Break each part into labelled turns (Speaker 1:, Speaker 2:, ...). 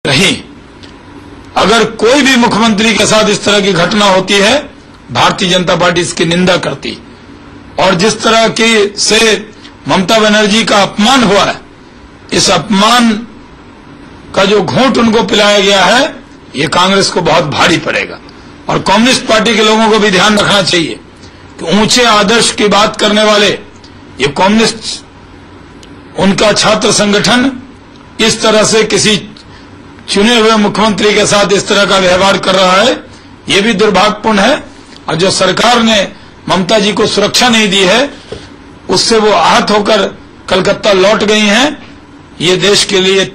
Speaker 1: रही। अगर कोई भी मुख्यमंत्री के साथ इस तरह की घटना होती है, भारतीय जनता पार्टी इसकी निंदा करती। और जिस तरह की से ममता बनर्जी का अपमान हुआ है, इस अपमान का जो घूंट उनको पिलाया गया है, ये कांग्रेस को बहुत भारी पड़ेगा। और कम्युनिस्ट पार्टी के लोगों को भी ध्यान रखना चाहिए कि ऊंचे आदर्श की बात करने वाले ये कम्युनिस्ट, उनका छात्र संगठन इस तरह से किसी चुने हुए मुख्यमंत्री के साथ इस तरह का व्यवहार कर रहा है, ये भी दुर्भाग्यपूर्ण है। और जो सरकार ने ममता जी को सुरक्षा नहीं दी है, उससे वो आहत होकर कलकत्ता लौट गई हैं, ये देश के लिए।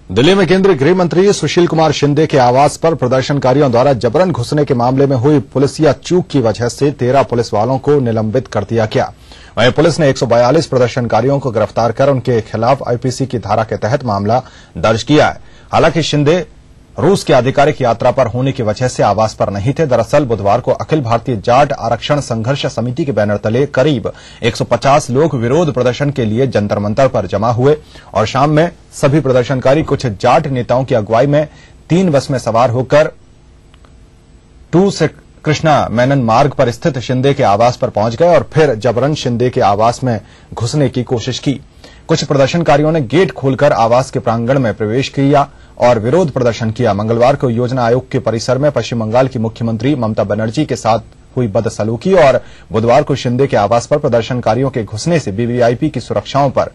Speaker 2: दिल्ली में केंद्रीय गृह मंत्री सुशील कुमार शिंदे के आवास पर प्रदर्शनकारियों द्वारा जबरन घुसने के मामले में हुई पुलिसिया चूक की वजह से 13 पुलिस वालों को निलंबित कर दिया गया। वहीं पुलिस ने 142 प्रदर्शनकारियों को गिरफ्तार कर उनके खिलाफ आईपीसी की धारा के तहत मामला दर्ज किया है। हालांकि शिंदे रूस की आधिकारिक यात्रा पर होने की वजह से आवास पर नहीं थे। दरअसल बुधवार को अखिल भारतीय जाट आरक्षण संघर्ष समिति के बैनर तले करीब 150 लोग विरोध प्रदर्शन के लिए जंतर मंतर पर जमा हुए और शाम में सभी प्रदर्शनकारी कुछ जाट नेताओं की अगुवाई में 3 बस में सवार होकर 2 से कृष्णा मेनन मार्ग पर स्थित शिंदे के आवास पर पहुंच गए और फिर जबरन शिंदे के आवास में घुसने की कोशिश की। कुछ प्रदर्शनकारियों ने गेट खोलकर आवास के प्रांगण में प्रवेश किया और विरोध प्रदर्शन किया। मंगलवार को योजना आयोग के परिसर में पश्चिम बंगाल की मुख्यमंत्री ममता बनर्जी के साथ हुई बदसलूकी और बुधवार को शिंदे के आवास पर प्रदर्शनकारियों के घुसने से वीवीआईपी की सुरक्षाओं पर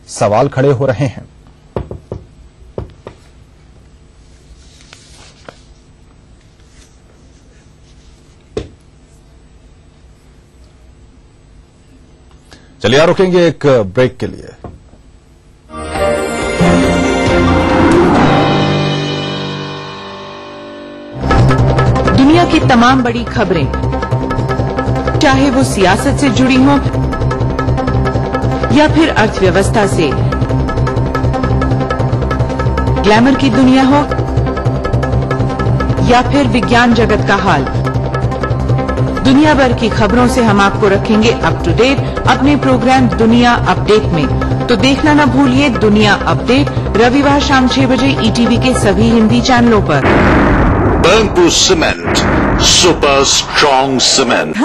Speaker 2: सवाल खड़े हो रहे हैं। चलिए रुकेंगे एक ब्रेक के लिए।
Speaker 3: दुनिया की तमाम बड़ी खबरें, चाहे वो सियासत से जुड़ी हों या फिर अर्थव्यवस्था से, ग्लैमर की दुनिया हो या फिर विज्ञान जगत का हाल, दुनिया भर की खबरों से हम आपको रखेंगे अप टू डेट अपने प्रोग्राम दुनिया अपडेट में। तो देखना न भूलिए दुनिया अपडेट रविवार शाम 6 बजे ईटीवी के सभी हिंदी चैनलों पर।
Speaker 4: Burnpur cement, super strong cement.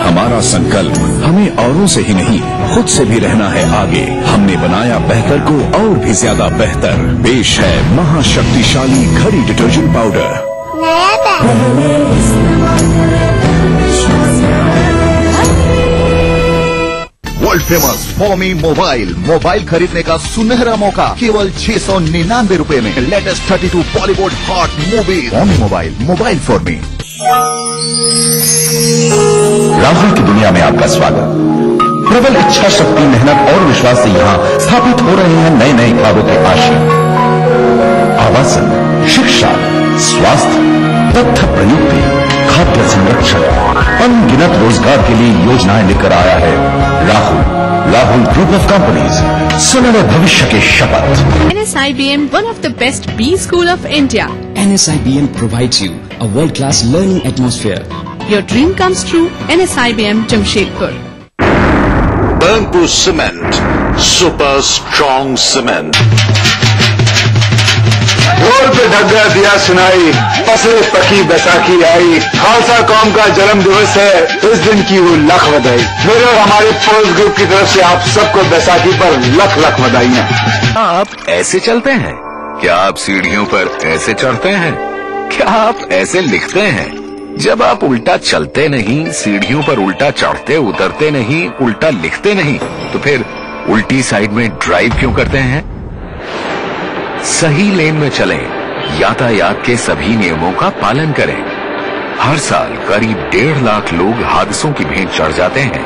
Speaker 5: हमारा संकल्प हमें औरों से ही नहीं खुद से भी रहना है आगे। हमने बनाया बेहतर को और भी ज्यादा बेहतर। पेश है महाशक्तिशाली घड़ी detergent powder.
Speaker 6: World famous foamy mobile खरीदने का सुनहरा मौका केवल 699 रुपए में। Latest 32 Bollywood hot movie. Foamy mobile for me.
Speaker 7: Rahul की दुनिया में आपका स्वागत। प्रबल इच्छा शक्ति, मेहनत और विश्वास से यहाँ स्थापित हो रहे हैं नए नए ख्वाबों के आश्रम। आवासन, शिक्षा, स्वास्थ्य, तथ्य प्रयुक्ति, खाद्य संरक्षण, अनगिनत रोजगार के लिए योजनाएं लेकर आया है राहुल ग्रुप ऑफ कंपनीज। सुनहरे भविष्य के शपथ।
Speaker 8: NSIBM, one of the best B school of India.
Speaker 9: NSIBM provides you a world-class learning atmosphere.
Speaker 8: Your dream comes true. NSIBM Jamshedpur.
Speaker 4: Burnpur cement, super strong cement.
Speaker 10: ढोल पे ढक गया दिया सुनाई, फसले पकी बैसाखी आई। खालसा कौम का जन्म दिवस है, इस दिन की वो लख बधाई। मेरे और हमारे फोर्स ग्रुप की तरफ से आप सबको बैसाखी पर लख लख बधाइयाँ।
Speaker 4: आप ऐसे चलते हैं? क्या आप सीढ़ियों पर ऐसे चढ़ते हैं? क्या आप ऐसे लिखते हैं? जब आप उल्टा चलते नहीं, सीढ़ियों पर उल्टा चढ़ते उतरते नहीं, उल्टा लिखते नहीं, तो फिर उल्टी साइड में ड्राइव क्यों करते हैं? सही लेन में चलें, यातायात के सभी नियमों का पालन करें। हर साल करीब 1.5 लाख लोग हादसों की भेंट चढ़ जाते हैं।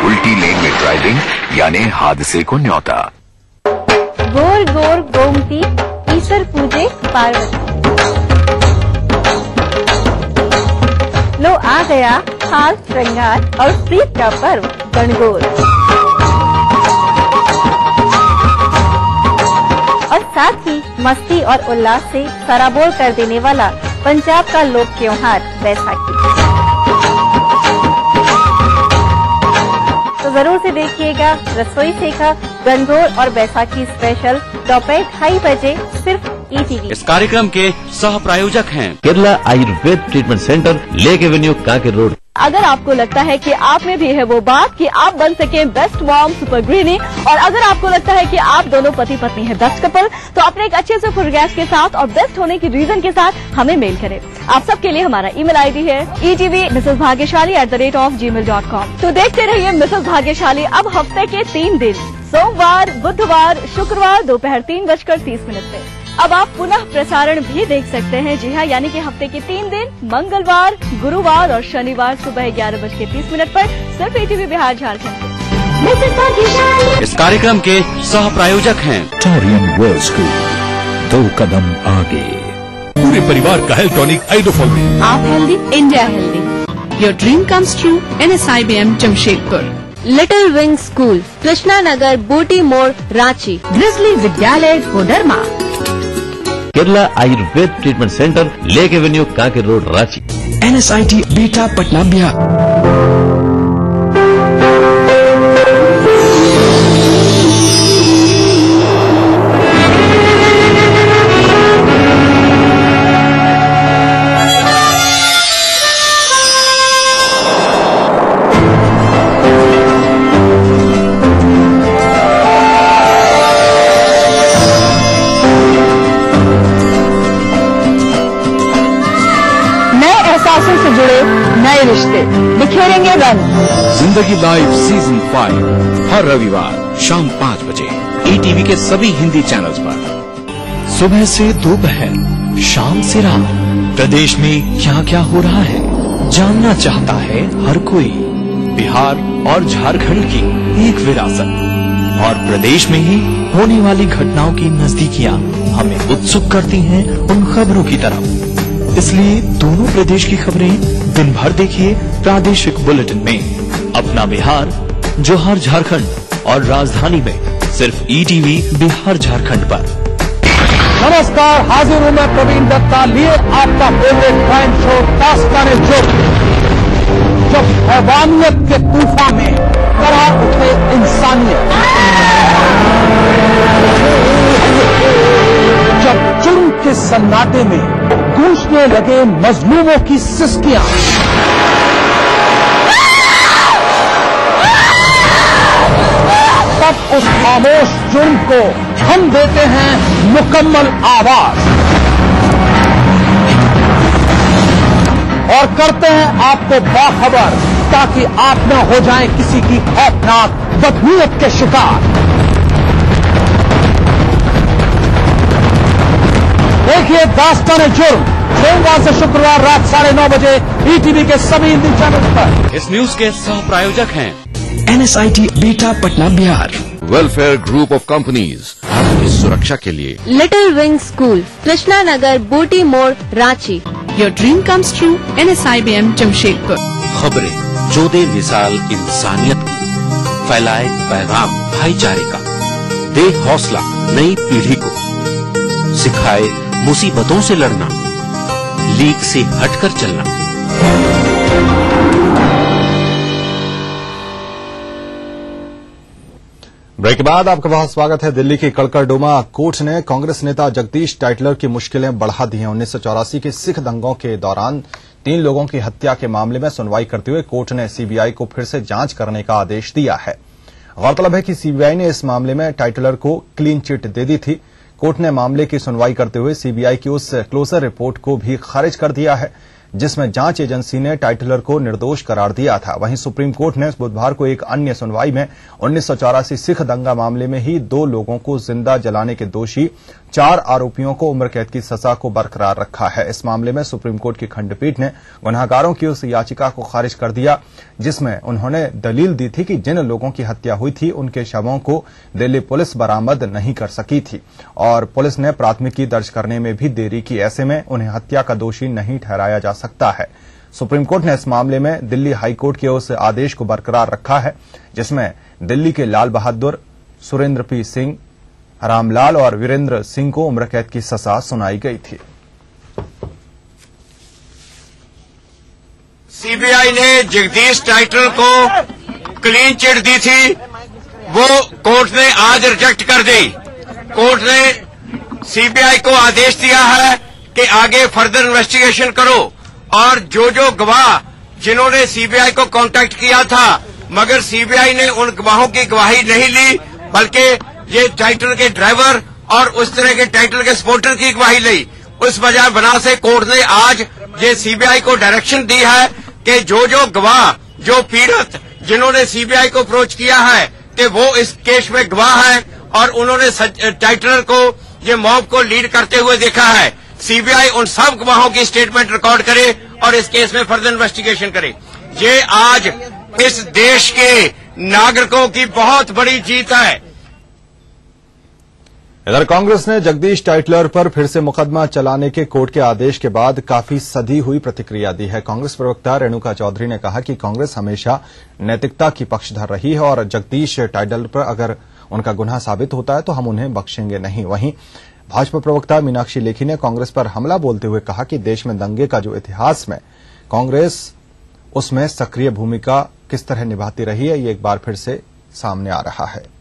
Speaker 4: उल्टी लेन में ड्राइविंग यानी हादसे को न्योता।
Speaker 11: गोर गोर गोमती ईश्वर पूजे पार्वती। लो आ गया हाल श्रृंगार और प्रीत का पर्व गणगौर। और साथ ही मस्ती और उल्लास से सराबोर कर देने वाला पंजाब का लोक त्योहार बैसाखी। तो जरूर से देखिएगा रसोई सेखा गणगौर और बैसाखी स्पेशल दोपहर 2:30 बजे सिर्फ ETV।
Speaker 12: इस कार्यक्रम के सह प्रायोजक हैं
Speaker 13: Kerala Ayurveda treatment centre, lake avenue, Kanker road.
Speaker 14: अगर आपको लगता है कि आप में भी है वो बात कि आप बन सके बेस्ट मॉम, सुपर गृहिणी, और अगर आपको लगता है कि आप दोनों पति पत्नी है बेस्ट कपल, तो अपने एक अच्छे से फोटोग्राफ के साथ और बेस्ट होने की रीजन के साथ हमें मेल करें। आप सबके लिए हमारा ईमेल ID है etv@gmail.com। तो देखते रहिए मिसेस भाग्यशाली अब हफ्ते के 3 दिन, सोमवार, बुधवार, शुक्रवार दोपहर 3:30 पे। अब आप पुनः प्रसारण भी देख सकते हैं। जी हाँ, यानी कि हफ्ते के 3 दिन, मंगलवार, गुरुवार और शनिवार सुबह 11:30 पर सिर्फ ETV बिहार झारखंड।
Speaker 12: इस कार्यक्रम के सह प्रायोजक हैं
Speaker 5: टोरियन वर्ल्ड स्कूल, 2 कदम आगे। पूरे परिवार का हेल्थ टॉनिक आइडोफॉल में।
Speaker 8: आप healthy, India healthy. Your dream comes true, NSIBM Jamshedpur.
Speaker 11: Little wing school, Krishna Nagar, Booti More, Ranchi.
Speaker 3: Grizzly Vidyalaya, Koderma.
Speaker 13: Kerala Ayurveda treatment centre, lake avenue, Kanker road, Ranchi.
Speaker 9: NSIT बेटा, पटना, बिहार।
Speaker 14: से जुड़े नए रिश्ते बिखेरेंगे रंग।
Speaker 5: जिंदगी लाइव सीजन 5 हर रविवार शाम 5 बजे ETV के सभी हिंदी चैनल्स पर।
Speaker 9: सुबह से दोपहर, शाम से रात, प्रदेश में क्या क्या हो रहा है जानना चाहता है हर कोई। बिहार और झारखंड की एक विरासत और प्रदेश में ही होने वाली घटनाओं की नजदीकियां हमें उत्सुक करती हैं उन खबरों की तरफ। इसलिए दोनों प्रदेश की खबरें दिन भर देखिए प्रादेशिक बुलेटिन में। अपना बिहार, जोहार झारखंड और राजधानी में सिर्फ ETV बिहार झारखंड पर।
Speaker 15: नमस्कार, हाजिर हूं मैं प्रवीण दत्ता लिए आपका फेवरेट क्राइम शो दास्तान-ए-जुर्म। जब हैवानियत के तूफान में तरह उठे इंसानियत, जब जुर्म के सन्नाटे में गूंजने लगे मजलूमों की सिसकियां, तब उस खामोश जुर्म को हम देते हैं मुकम्मल आवाज और करते हैं आपको बाखबर, ताकि आप न हो जाएं किसी की खौफनाक बदनीयत के शिकार। देखिए दास्तान-ए-जुर्म सोमवार से शुक्रवार रात 9:30 बजे ETV के सभी हिंदी चैनल पर।
Speaker 12: इस न्यूज के सह प्रायोजक हैं
Speaker 9: NSIT बेटा, Patna, Bihar.
Speaker 16: Welfare group of companies आपकी सुरक्षा के लिए।
Speaker 11: Little wing school, Krishna Nagar, Booti More, Ranchi.
Speaker 8: Your dream comes true, NSIBM Jamshedpur.
Speaker 17: खबरें जो दे मिसाल इंसानियत की, फैलाए पैगाम भाईचारे का, दे हौसला नई पीढ़ी को, सिखाए मुसीबतों से लड़ना, लीक से हटकर चलना।
Speaker 2: ब्रेक के बाद आपका बहुत स्वागत है। दिल्ली की कड़कड़डुमा कोर्ट ने कांग्रेस नेता जगदीश टाइटलर की मुश्किलें बढ़ा दी हैं। 1984 के सिख दंगों के दौरान 3 लोगों की हत्या के मामले में सुनवाई करते हुए कोर्ट ने CBI को फिर से जांच करने का आदेश दिया है। गौरतलब है कि CBI ने इस मामले में टाइटलर को क्लीन चिट दे दी थी। कोर्ट ने मामले की सुनवाई करते हुए CBI की उस क्लोजर रिपोर्ट को भी खारिज कर दिया है जिसमें जांच एजेंसी ने टाइटलर को निर्दोष करार दिया था। वहीं सुप्रीम कोर्ट ने बुधवार को एक अन्य सुनवाई में 1984 सिख दंगा मामले में ही 2 लोगों को जिंदा जलाने के दोषी 4 आरोपियों को उम्र कैद की सजा को बरकरार रखा है। इस मामले में सुप्रीम कोर्ट की खंडपीठ ने गुनहगारों की उस याचिका को खारिज कर दिया जिसमें उन्होंने दलील दी थी कि जिन लोगों की हत्या हुई थी उनके शवों को दिल्ली पुलिस बरामद नहीं कर सकी थी और पुलिस ने प्राथमिकी दर्ज करने में भी देरी की। ऐसे में उन्हें हत्या का दोषी नहीं ठहराया जा सकता है। सुप्रीम कोर्ट ने इस मामले में दिल्ली हाईकोर्ट के उस आदेश को बरकरार रखा है जिसमें दिल्ली के लाल बहादुर, सुरेंद्र P सिंह, रामलाल और वीरेंद्र सिंह को उम्र कैद की सजा सुनाई गई थी।
Speaker 18: CBI ने जगदीश टाइटलर को क्लीन चिट दी थी वो कोर्ट ने आज रिजेक्ट कर दी। कोर्ट ने सीबीआई को आदेश दिया है कि आगे फर्दर इन्वेस्टिगेशन करो, और जो गवाह जिन्होंने सीबीआई को कांटेक्ट किया था मगर सीबीआई ने उन गवाहों की गवाही नहीं ली, बल्कि ये टाइटल के ड्राइवर और उस तरह के टाइटल के सपोर्टर की गवाही ली। उस वजह बना से कोर्ट ने आज ये सीबीआई को डायरेक्शन दी है कि जो गवाह, जो पीड़ित जिन्होंने सीबीआई को अप्रोच किया है कि वो इस केस में गवाह है और उन्होंने टाइटलर को, ये मॉब को लीड करते हुए देखा है, सीबीआई उन सब गवाहों की स्टेटमेंट रिकॉर्ड करे और इस केस में फर्दर इन्वेस्टिगेशन करे। ये आज इस देश के नागरिकों की बहुत बड़ी जीत है।
Speaker 2: इधर कांग्रेस ने जगदीश टाइटलर पर फिर से मुकदमा चलाने के कोर्ट के आदेश के बाद काफी सधी हुई प्रतिक्रिया दी है। कांग्रेस प्रवक्ता रेणुका चौधरी ने कहा कि कांग्रेस हमेशा नैतिकता की पक्षधर रही है और जगदीश टाइटलर पर अगर उनका गुनाह साबित होता है तो हम उन्हें बख्शेंगे नहीं। वहीं भाजपा प्रवक्ता मीनाक्षी लेखी ने कांग्रेस पर हमला बोलते हुए कहा कि देश में दंगे का जो इतिहास में कांग्रेस उसमें सक्रिय भूमिका किस तरह निभाती रही है, ये एक बार फिर से सामने आ रहा है।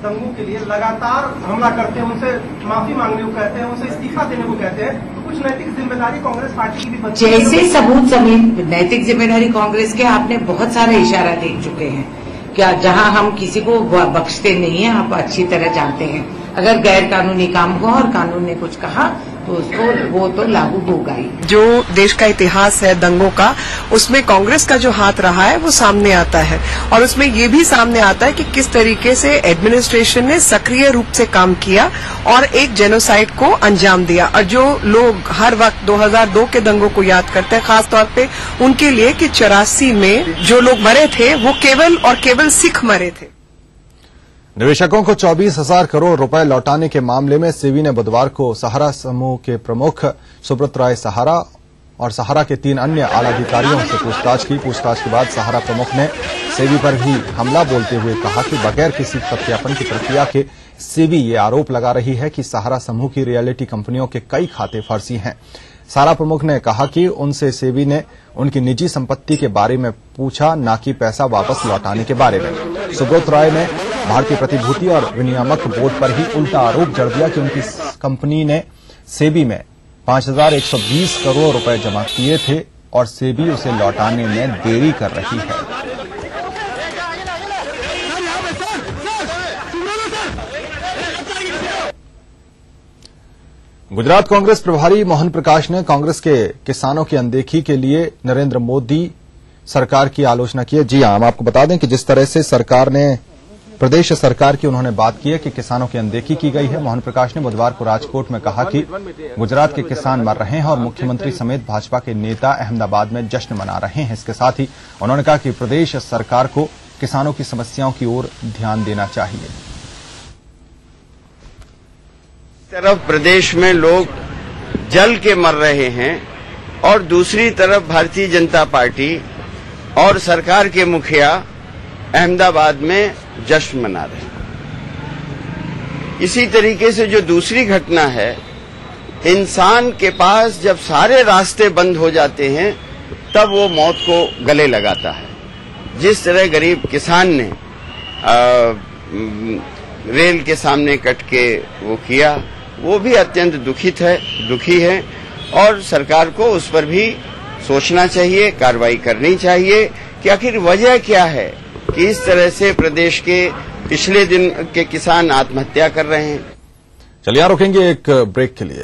Speaker 19: दंगों के लिए लगातार हमला करते हैं, उनसे माफी मांगने को कहते हैं, उनसे इस्तीफा देने को कहते हैं, तो कुछ नैतिक जिम्मेदारी कांग्रेस पार्टी की भी बनती है।
Speaker 3: जैसे सबूत समेत नैतिक जिम्मेदारी कांग्रेस के आपने बहुत सारे इशारा देख चुके हैं, क्या जहां हम किसी को बख्शते नहीं है, आप अच्छी तरह जानते हैं। अगर गैर कानूनी काम हुआ और कानून ने कुछ कहा तो उसको वो तो लागू होगा ही।
Speaker 20: जो देश का इतिहास है दंगों का, उसमें कांग्रेस का जो हाथ रहा है वो सामने आता है, और उसमें ये भी सामने आता है कि किस तरीके से एडमिनिस्ट्रेशन ने सक्रिय रूप से काम किया और एक जेनोसाइड को अंजाम दिया। और जो लोग हर वक्त 2002 के दंगों को याद करते हैं, खासतौर पे उनके लिए कि 84 में जो लोग मरे थे वो केवल और केवल सिख मरे थे।
Speaker 2: निवेशकों को 24,000 करोड़ रुपए लौटाने के मामले में सेबी ने बुधवार को सहारा समूह के प्रमुख सुब्रत राय सहारा और सहारा के 3 अन्य आला अधिकारियों से पूछताछ की। पूछताछ के बाद सहारा प्रमुख ने सेबी पर भी हमला बोलते हुए कहा कि बगैर किसी सत्यापन की प्रक्रिया के सेबी ये आरोप लगा रही है कि सहारा समूह की रियलिटी कंपनियों के कई खाते फर्जी हैं। सहारा प्रमुख ने कहा कि उनसे सेबी ने उनकी निजी संपत्ति के बारे में पूछा, न कि पैसा वापस लौटाने के बारे में। सुब्रत राय ने भारतीय प्रतिभूति और विनियामक बोर्ड पर ही उल्टा आरोप जड़ दिया कि उनकी कंपनी ने सेबी में 5,120 करोड़ रुपए जमा किए थे और सेबी उसे लौटाने में देरी कर रही है। गुजरात कांग्रेस प्रभारी मोहन प्रकाश ने कांग्रेस के किसानों की अनदेखी के लिए नरेंद्र मोदी सरकार की आलोचना की है। जी हां, हम आपको बता दें कि जिस तरह से सरकार ने प्रदेश सरकार की उन्होंने बात की है कि किसानों की अनदेखी की गई है। मोहन प्रकाश ने बुधवार को राजकोट में कहा कि गुजरात के किसान मर रहे हैं और मुख्यमंत्री समेत भाजपा के नेता अहमदाबाद में जश्न मना रहे हैं। इसके साथ ही उन्होंने कहा कि प्रदेश सरकार को किसानों की समस्याओं की ओर ध्यान देना चाहिए।
Speaker 21: तरफ प्रदेश में लोग जल के मर रहे हैं और दूसरी तरफ भारतीय जनता पार्टी और सरकार के मुखिया अहमदाबाद में जश्न मना रहे हैं। इसी तरीके से जो दूसरी घटना है, इंसान के पास जब सारे रास्ते बंद हो जाते हैं तब वो मौत को गले लगाता है। जिस तरह गरीब किसान ने रेल के सामने कट के वो किया, वो भी अत्यंत दुखी है और सरकार को उस पर भी सोचना चाहिए, कार्रवाई करनी चाहिए कि आखिर वजह क्या है कि इस तरह से प्रदेश के पिछले दिन के किसान आत्महत्या कर रहे हैं।
Speaker 2: चलिए यहां रुकेंगे एक ब्रेक के लिए।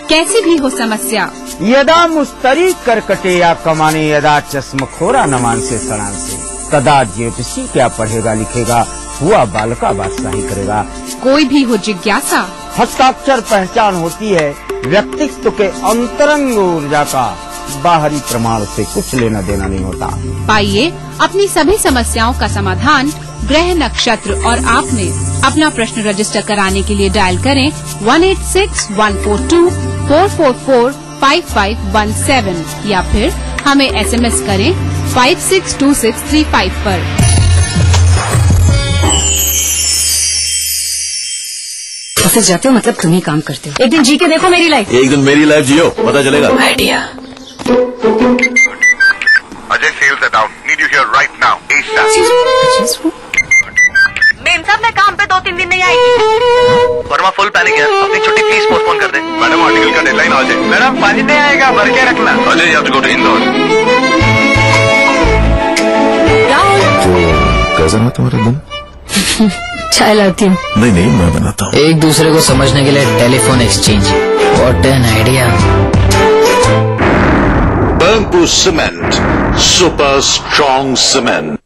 Speaker 8: कैसी भी हो समस्या,
Speaker 15: यदा मुस्तरी करकटे या कमाने, यदा चश्मखोरा नमान से सड़ान से, तदा ज्योतिषी क्या पढ़ेगा लिखेगा, हुआ बालका बादशाही करेगा।
Speaker 8: कोई भी हो जिज्ञासा,
Speaker 15: हस्ताक्षर पहचान होती है व्यक्तित्व के अंतरंग ऊर्जा का, बाहरी प्रमाण से कुछ लेना देना नहीं होता।
Speaker 8: पाइए अपनी सभी समस्याओं का समाधान ग्रह नक्षत्र और आपने अपना प्रश्न रजिस्टर कराने के लिए डायल करें 186-142-444-5517 या फिर हमें SMS करें 562635 पर।
Speaker 1: ऑफिस जाते हो मतलब तुम ही काम करते हो। एक दिन जी के देखो मेरी लाइफ।
Speaker 5: एक दिन मेरी लाइफ जियो, पता चलेगा।
Speaker 1: Idea.
Speaker 22: Ajay sales down, need you here right now.
Speaker 1: Ma'am साहब मैं काम पे 2-3 दिन नहीं आई।
Speaker 22: वर्मा फुल पैनिक है, अपनी छुट्टी प्लीज पोस्टपोन कर दे। मैडम आर्टिकल का डेडलाइन आ जाए। मैडम पानी नहीं आएगा, भर के रखना। Ajay you have to go to Indore.
Speaker 5: कैसा रहा तुम्हारा दिन?
Speaker 1: चाय लाती हूँ।
Speaker 5: नहीं मैं बनाता हूँ।
Speaker 23: एक दूसरे को समझने के लिए telephone exchange, what an idea.
Speaker 5: Burnpur cement, super strong cement.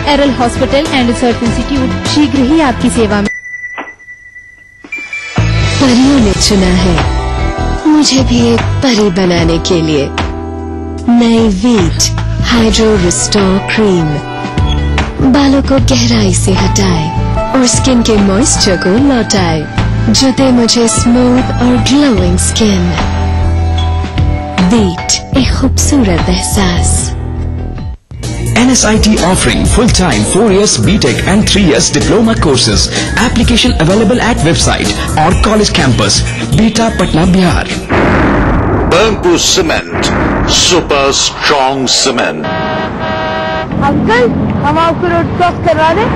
Speaker 24: एरल हॉस्पिटल एंड रिसर्च इंस्टीट्यूट शीघ्र ही आपकी सेवा में।
Speaker 25: परियों ने चुना है मुझे भी एक परी बनाने के लिए। नई वीट हाइड्रो रिस्टोर क्रीम बालों को गहराई से हटाए और स्किन के मॉइस्चर को लौटाए, जो दे मुझे स्मूथ और ग्लोइंग स्किन। वीट, एक खूबसूरत एहसास।
Speaker 26: NSIT offering full-time 4 years BTech and 3 years diploma courses. Application available at website or college campus. Beta, Patna, Bihar.
Speaker 5: Burnpur cement, super strong cement.
Speaker 24: Uncle हम आपको रोड क्रॉस करवा दें?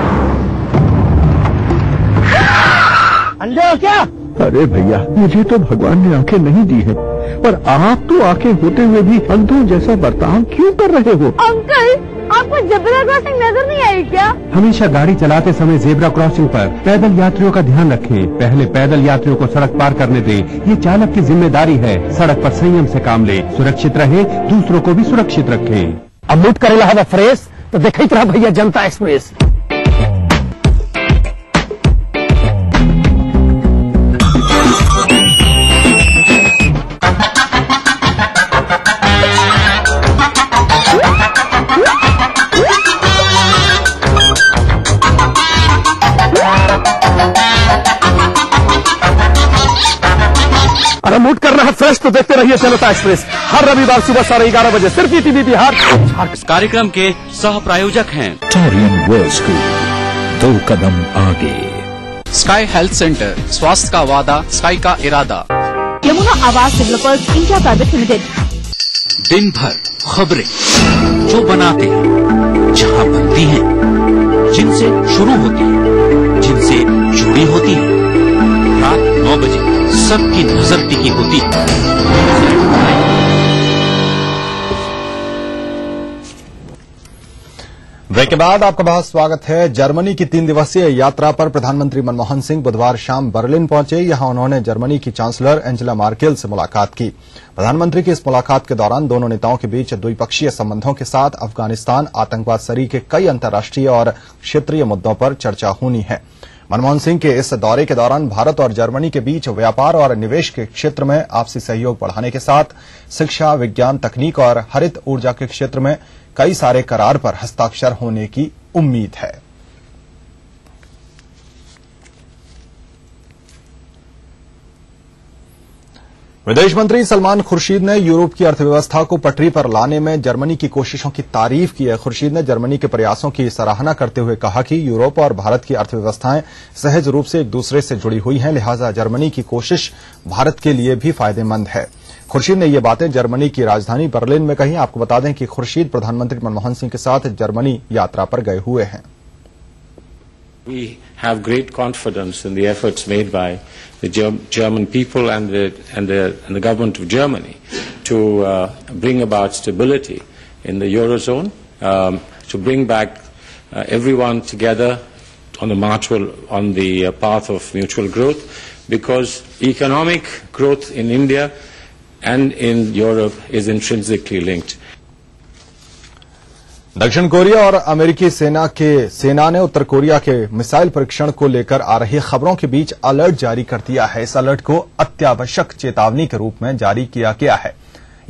Speaker 24: अंधे हो क्या?
Speaker 27: अरे भैया, मुझे तो भगवान ने आंखें नहीं दी है, पर आप तो आंखें होते हुए भी अंधों जैसा बर्ताव क्यों कर रहे हो?
Speaker 24: अंकल आपको जेब्रा क्रॉसिंग नजर नहीं आई क्या?
Speaker 27: हमेशा गाड़ी चलाते समय जेब्रा क्रॉसिंग पर पैदल यात्रियों का ध्यान रखें। पहले पैदल यात्रियों को सड़क पार करने दें, ये चालक की जिम्मेदारी है। सड़क पर संयम से काम ले, सुरक्षित रहे, दूसरों को भी सुरक्षित रखें।
Speaker 15: अब लूट करेला है फ्रेश तो देखा ही तरह भैया जनता एक्सप्रेस। अरे मूड करना है फ्रेश तो देखते रहिए जनता एक्सप्रेस, हर रविवार सुबह 11:30 बजे सिर्फ ईटीवी बिहार।
Speaker 9: इस कार्यक्रम के सह प्रायोजक हैं
Speaker 5: टोरियन वर्ल्ड स्कूल, 2 कदम आगे।
Speaker 9: स्काई हेल्थ सेंटर, स्वास्थ्य का वादा, स्काई का इरादा।
Speaker 24: यमुना आवास डेवलपर्स इंडिया प्राइवेट लिमिटेड।
Speaker 17: दिन भर खबरें जो बनाते हैं, जहां बनती हैं, जिनसे शुरू होती है, जिनसे जुड़ी होती है। रात 9 बजे सबकी नजर टिकी होती है।
Speaker 2: ब्रेक के बाद आपका बहुत स्वागत है। जर्मनी की 3 दिवसीय यात्रा पर प्रधानमंत्री मनमोहन सिंह बुधवार शाम बर्लिन पहुंचे। यहां उन्होंने जर्मनी की चांसलर एंजेला मार्केल से मुलाकात की। प्रधानमंत्री की इस मुलाकात के दौरान दोनों नेताओं के बीच द्विपक्षीय संबंधों के साथ अफगानिस्तान, आतंकवाद सरीके कई अंतर्राष्ट्रीय और क्षेत्रीय मुद्दों पर चर्चा होनी है। मनमोहन सिंह के इस दौरे के दौरान भारत और जर्मनी के बीच व्यापार और निवेश के क्षेत्र में आपसी सहयोग बढ़ाने के साथ शिक्षा, विज्ञान, तकनीक और हरित ऊर्जा के क्षेत्र में कई सारे करार पर हस्ताक्षर होने की उम्मीद है। विदेश मंत्री सलमान खुर्शीद ने यूरोप की अर्थव्यवस्था को पटरी पर लाने में जर्मनी की कोशिशों की तारीफ की है। खुर्शीद ने जर्मनी के प्रयासों की सराहना करते हुए कहा कि यूरोप और भारत की अर्थव्यवस्थाएं सहज रूप से एक दूसरे से जुड़ी हुई हैं, लिहाजा जर्मनी की कोशिश भारत के लिए भी फायदेमंद है। खुर्शीद ने ये बातें जर्मनी की राजधानी बर्लिन में कही। आपको बता दें कि खुर्शीद प्रधानमंत्री मनमोहन सिंह के साथ जर्मनी यात्रा पर गए हुए हैं।
Speaker 28: We have great confidence in the efforts made by the German people and the government of Germany to bring about stability in the Eurozone, to bring back everyone together on the path of mutual growth, because economic growth in India and in Europe is intrinsically linked.
Speaker 2: दक्षिण Korea और अमेरिकी सेना ने उत्तर Korea के missile परीक्षण को लेकर आ रही खबरों के बीच अलर्ट जारी कर दिया है। इस अलर्ट को अत्यावश्यक चेतावनी के रूप में जारी किया गया है।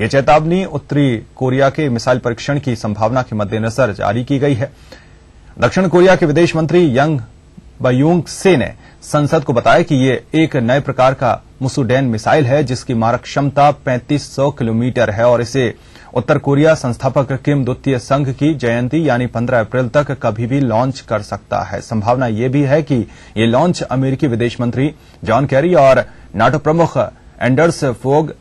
Speaker 2: यह चेतावनी उत्तरी कोरिया के मिसाइल परीक्षण की संभावना के मद्देनजर जारी की गई है। दक्षिण कोरिया के विदेश मंत्री यंग बयूंग से ने संसद को बताया कि ये एक नए प्रकार का मुसुडेन मिसाइल है, जिसकी मारक क्षमता 3500 किलोमीटर है और इसे उत्तर कोरिया संस्थापक किम द्वितीय संघ की जयंती यानी 15 अप्रैल तक कभी भी लॉन्च कर सकता है। संभावना यह भी है कि ये लॉन्च अमेरिकी विदेश मंत्री जॉन कैरी और नाटो प्रमुख एंडर्स फोग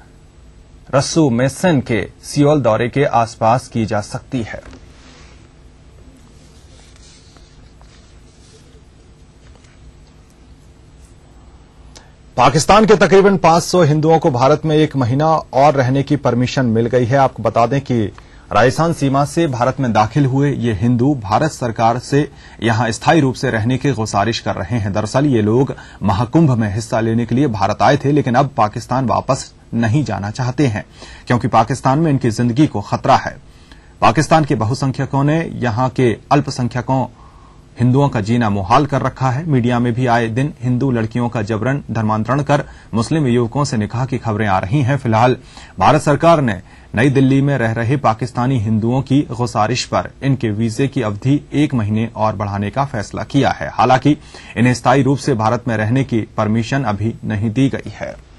Speaker 2: रस्मुसेन के सियोल दौरे के आसपास की जा सकती है। पाकिस्तान के तकरीबन 500 हिंदुओं को भारत में 1 महीना और रहने की परमिशन मिल गई है। आपको बता दें कि राजस्थान सीमा से भारत में दाखिल हुए ये हिंदू भारत सरकार से यहां स्थायी रूप से रहने की गुजारिश कर रहे हैं। दरअसल ये लोग महाकुंभ में हिस्सा लेने के लिए भारत आए थे, लेकिन अब पाकिस्तान वापस नहीं जाना चाहते हैं क्योंकि पाकिस्तान में इनकी जिंदगी को खतरा है। पाकिस्तान के बहुसंख्यकों ने यहां के अल्पसंख्यकों हिंदुओं का जीना मुहाल कर रखा है। मीडिया में भी आए दिन हिंदू लड़कियों का जबरन धर्मांतरण कर मुस्लिम युवकों से निकाह की खबरें आ रही हैं। फिलहाल भारत सरकार ने नई दिल्ली में रह रहे पाकिस्तानी हिंदुओं की गुजारिश पर इनके वीजे की अवधि 1 महीने और बढ़ाने का फैसला किया है। हालांकि इन्हें स्थायी रूप से भारत में रहने की परमिशन अभी नहीं दी गई है।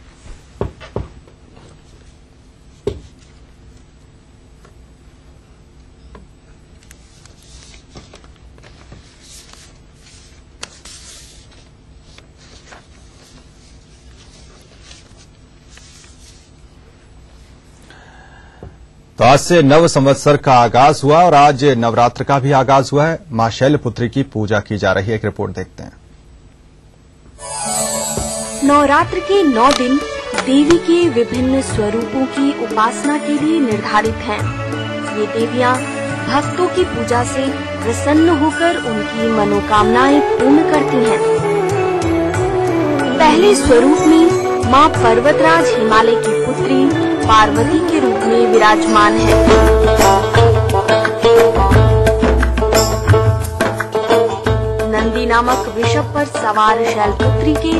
Speaker 2: तो आज से नव संवत्सर का आगाज हुआ और आज नवरात्र का भी आगाज हुआ है। मां शैलपुत्री की पूजा की जा रही है। एक रिपोर्ट देखते हैं।
Speaker 4: नवरात्र के 9 दिन देवी के विभिन्न स्वरूपों की उपासना के लिए निर्धारित हैं। ये देवियां भक्तों की पूजा से प्रसन्न होकर उनकी मनोकामनाएं पूर्ण करती हैं। पहले स्वरूप में मां पर्वतराज हिमालय की पुत्री पार्वती के रूप में विराजमान है। नंदी नामक वृषभ पर सवार शैलपुत्री के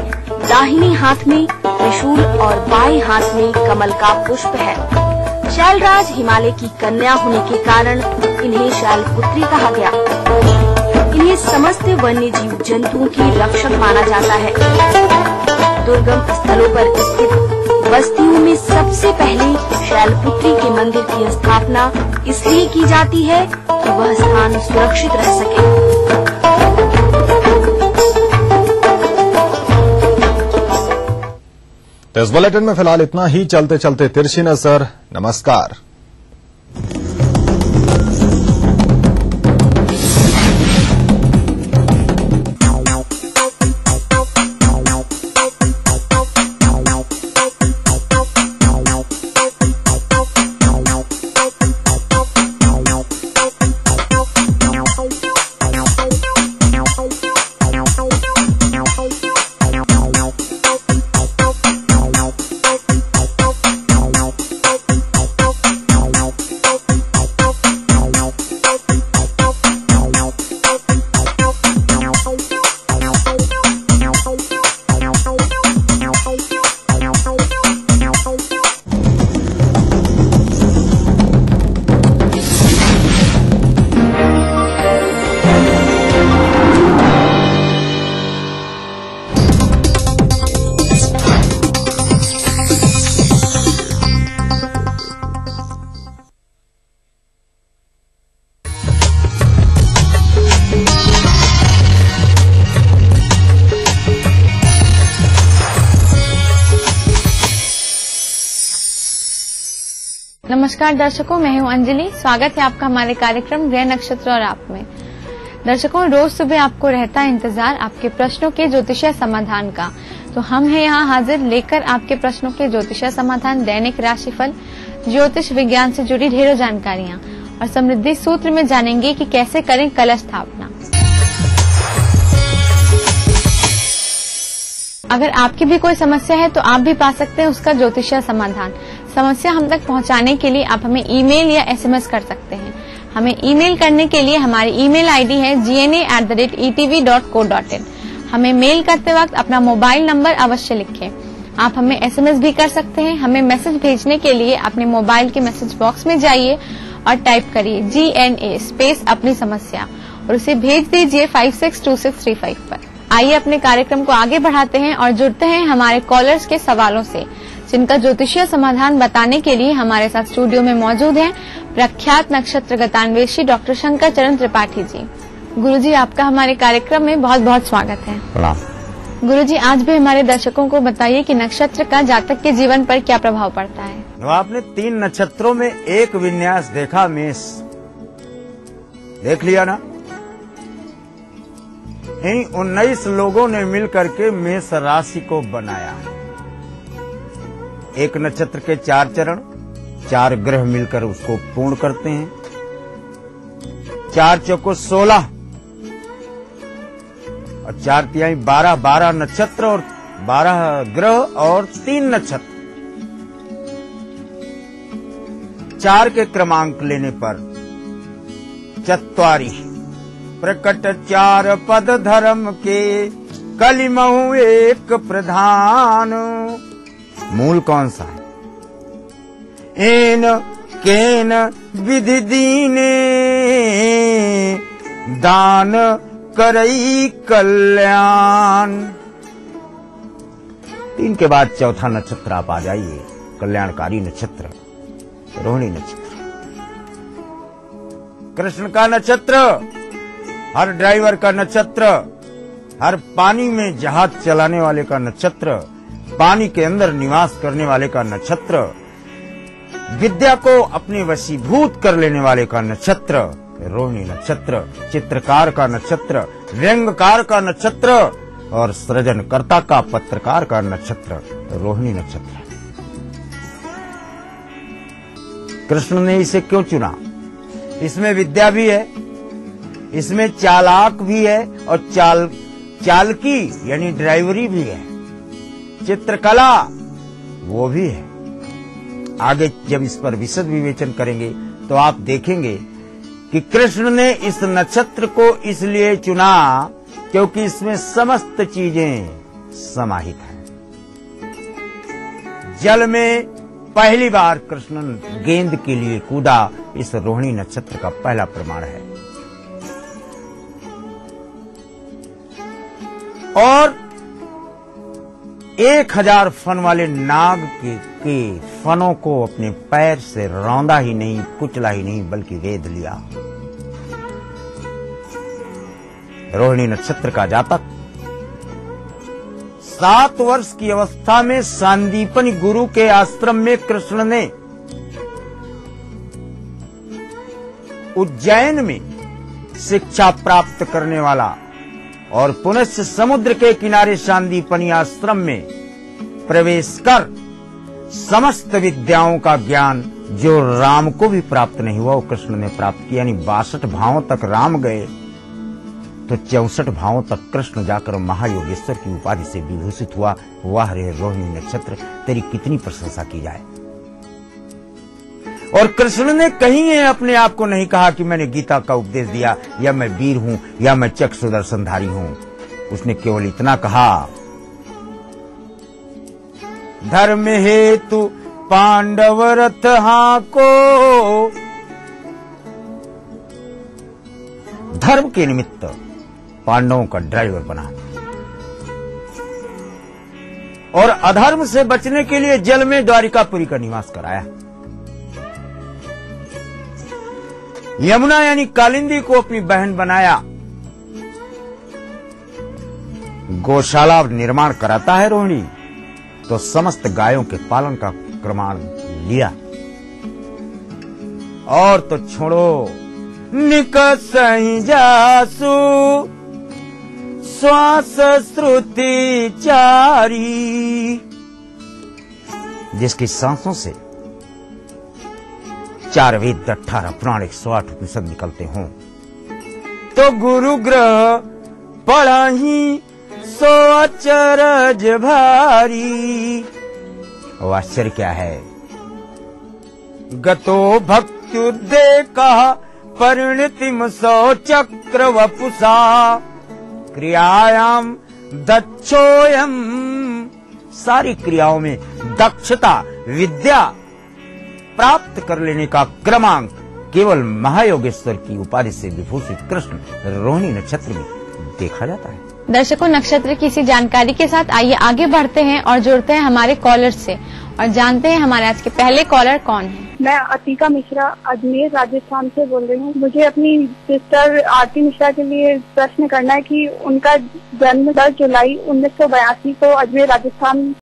Speaker 4: दाहिने हाथ में त्रिशूल और बाएं हाथ में कमल का पुष्प है। शैलराज हिमालय की कन्या होने के कारण इन्हें शैलपुत्री कहा गया। इन्हें समस्त वन्य जीव जंतुओं की रक्षक माना जाता है। दुर्गम स्थलों पर स्थित बस्तियों में सबसे पहले शैलपुत्री के मंदिर की स्थापना इसलिए की जाती है कि वह स्थान सुरक्षित रह सके।
Speaker 2: तो इस बुलेटिन में फिलहाल इतना ही। चलते चलते तिरछी नजर। नमस्कार।
Speaker 24: नमस्कार दर्शकों, मैं हूं अंजलि। स्वागत है आपका हमारे कार्यक्रम ग्रह नक्षत्र और आप में। दर्शकों, रोज सुबह आपको रहता है इंतजार आपके प्रश्नों के ज्योतिषीय समाधान का। तो हम हैं यहाँ हाजिर लेकर आपके प्रश्नों के ज्योतिषीय समाधान, दैनिक राशिफल, ज्योतिष विज्ञान से जुड़ी ढेरों जानकारियां और समृद्धि सूत्र में जानेंगे कि कैसे करें कलश स्थापना। अगर आपकी भी कोई समस्या है तो आप भी पा सकते हैं उसका ज्योतिषीय समाधान। समस्या हम तक पहुंचाने के लिए आप हमें ईमेल या एसएमएस कर सकते हैं। हमें ईमेल करने के लिए हमारी ईमेल आईडी है gna@etv.co.in। हमें मेल करते वक्त अपना मोबाइल नंबर अवश्य लिखें। आप हमें एसएमएस भी कर सकते हैं। हमें मैसेज भेजने के लिए अपने मोबाइल के मैसेज बॉक्स में जाइए और टाइप करिए GNA स्पेस अपनी समस्या और उसे भेज दीजिए 562635 पर। आइए अपने कार्यक्रम को आगे बढ़ाते हैं और जुड़ते हैं हमारे कॉलर्स के सवालों से। जिनका ज्योतिषीय समाधान बताने के लिए हमारे साथ स्टूडियो में मौजूद हैं प्रख्यात नक्षत्र गतान्वेषी डॉक्टर शंकर चरण त्रिपाठी जी। गुरुजी, आपका हमारे कार्यक्रम में बहुत बहुत स्वागत है।
Speaker 6: प्रणाम।
Speaker 24: गुरुजी, आज भी हमारे दर्शकों को बताइए कि नक्षत्र का जातक के जीवन पर क्या प्रभाव पड़ता है।
Speaker 6: आपने 3 नक्षत्रों में एक विन्यास देखा, मेष देख लिया ना। इन 19 लोगों ने मिलकर के मेष राशि को बनाया। एक नक्षत्र के 4 चरण, 4 ग्रह मिलकर उसको पूर्ण करते हैं। 4 चौको 16 और 4 तिहाई 12, 12 नक्षत्र और 12 ग्रह और 3 नक्षत्र। 4 के क्रमांक लेने पर 4 प्रकट 4 पद धर्म के, कलिमहु एक प्रधान। मूल कौन सा है? एन केन विधि दीने, दान करई कल्याण। 3 के बाद चौथा नक्षत्र आप आ जाइए, कल्याणकारी नक्षत्र रोहिणी नक्षत्र। कृष्ण का नक्षत्र, हर ड्राइवर का नक्षत्र, हर पानी में जहाज चलाने वाले का नक्षत्र, पानी के अंदर निवास करने वाले का नक्षत्र, विद्या को अपने वशीभूत कर लेने वाले का नक्षत्र रोहिणी नक्षत्र, चित्रकार का नक्षत्र, व्यंगकार का नक्षत्र और सृजनकर्ता का, पत्रकार का नक्षत्र रोहिणी नक्षत्र। कृष्ण ने इसे क्यों चुना? इसमें विद्या भी है, इसमें चालाक भी है और चालकी यानी ड्राइवरी भी है, चित्रकला वो भी है। आगे जब इस पर विशद विवेचन करेंगे तो आप देखेंगे कि कृष्ण ने इस नक्षत्र को इसलिए चुना क्योंकि इसमें समस्त चीजें समाहित हैं। जल में पहली बार कृष्ण गेंद के लिए कूदा, इस रोहिणी नक्षत्र का पहला प्रमाण है। और 1000 फन वाले नाग के फनों को अपने पैर से रौंदा ही नहीं, कुचला ही नहीं, बल्कि वेद लिया। रोहिणी नक्षत्र का जातक 7 वर्ष की अवस्था में सांदीपनि गुरु के आश्रम में कृष्ण ने उज्जैन में शिक्षा प्राप्त करने वाला और पुनश्च समुद्र के किनारे सांदीपनि आश्रम में प्रवेश कर समस्त विद्याओं का ज्ञान जो राम को भी प्राप्त नहीं हुआ वो कृष्ण ने प्राप्त किया। यानी 62 भावों तक राम गए तो 64 भावों तक कृष्ण जाकर महायोगेश्वर की उपाधि से विभूषित हुआ। वाह रे रोहिणी नक्षत्र, तेरी कितनी प्रशंसा की जाए। और कृष्ण ने कहीं अपने आप को नहीं कहा कि मैंने गीता का उपदेश दिया या मैं वीर हूं या मैं चक्र सुदर्शनधारी हूं। उसने केवल इतना कहा, धर्म हेतु पांडव रथ हाको, धर्म के निमित्त पांडवों का ड्राइवर बना और अधर्म से बचने के लिए जल में द्वारिकापुरी का निवास कराया। यमुना यानी कालिंदी को अपनी बहन बनाया। गौशाला निर्माण कराता है रोहिणी तो समस्त गायों के पालन का प्रमाण लिया। और तो छोड़ो, निकस जासु श्वास श्रुति चारी, जिसकी सांसों से 4 वेद 18 पुराण 108 उपनिषद निकलते हों, तो गुरु ग्रह पढ़ही सो अचरज भारी। वो आश्चर्य क्या है? गतो भक्त्युदे कहा परिणतिम सौ चक्र वपुषा, क्रियायाम दक्षोयम, सारी क्रियाओं में दक्षता विद्या प्राप्त कर लेने का क्रमांक केवल महायोगेश्वर की उपाधि से विभूषित कृष्ण रोहिणी नक्षत्र में देखा जाता है।
Speaker 24: दर्शकों, नक्षत्र की इसी जानकारी के साथ आइए आगे बढ़ते हैं और जुड़ते हैं हमारे कॉलर से और जानते हैं हमारे आज के पहले कॉलर कौन है।
Speaker 7: मैं अतीका मिश्रा अजमेर राजस्थान से बोल रही हूँ। मुझे अपनी सिस्टर आरती मिश्रा के लिए प्रश्न करना है कि उनका जन्म 10 जुलाई 1982 को अजमेर राजस्थान